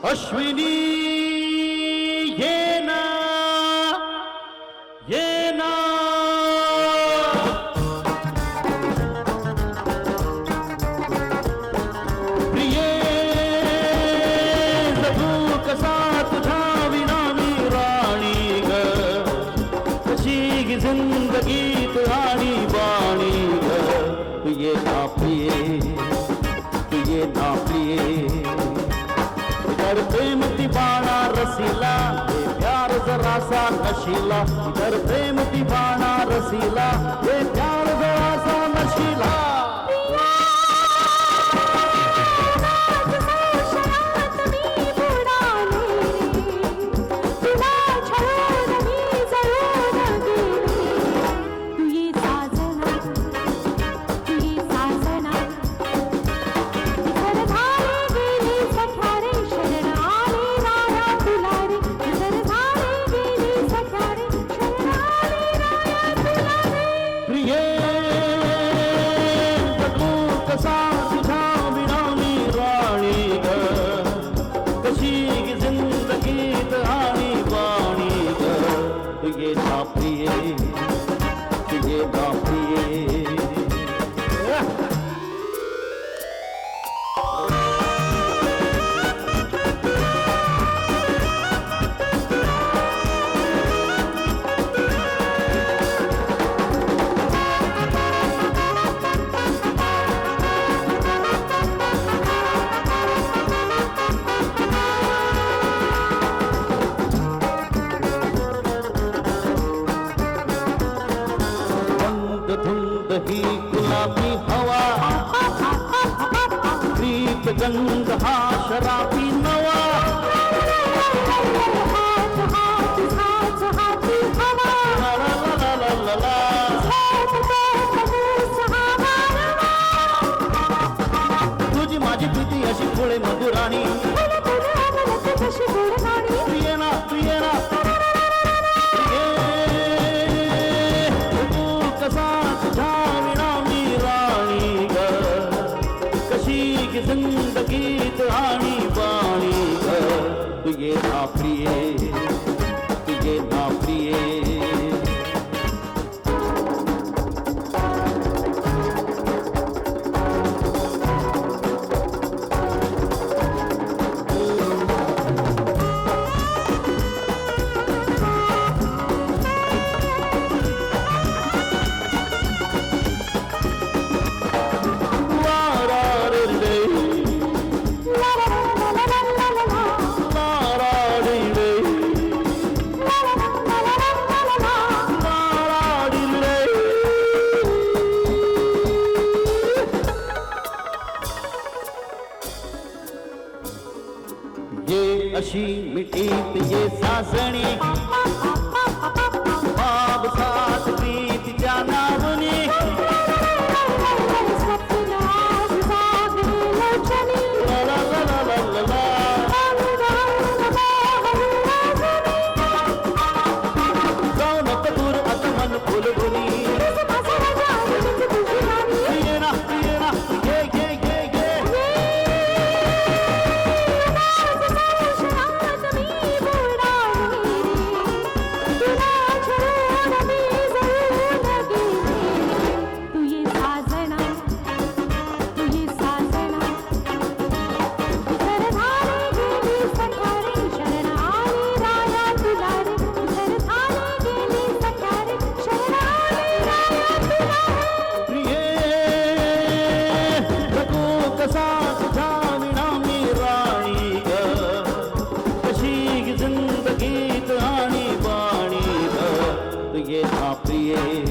अश्विनी ये ना प्रिये जगू कसा तुझा विना मी राणी ग कशी गी जिंदगीत आणि बाणी ग तू ये ना प्रिये तू ये ना प्रिये इधर प्रेम दीवाना रसीला ये प्यार जरा सा नशीला इधर प्रेम दीवाना रसीला ये प्यार जरा सा नशीला ही गुलाबी हवा प्रीत गंध हा शराबी नवा तुझी माझी प्रीती अशी फुले मधुराणी प्रिये ना प्रिये ना जिंदगीत आणि बाणी ग तुझे ना प्रिये तुझे ना प्रिये ये अशी मिठीत ये सासणी बाब साथ प्रीतीच्या नावनी जाऊ नको दूर आता मन फुलभुनी प्रिये ना प्रिये ना ये जिंदगीत आणि बाणी ग तुझे ना प्रिये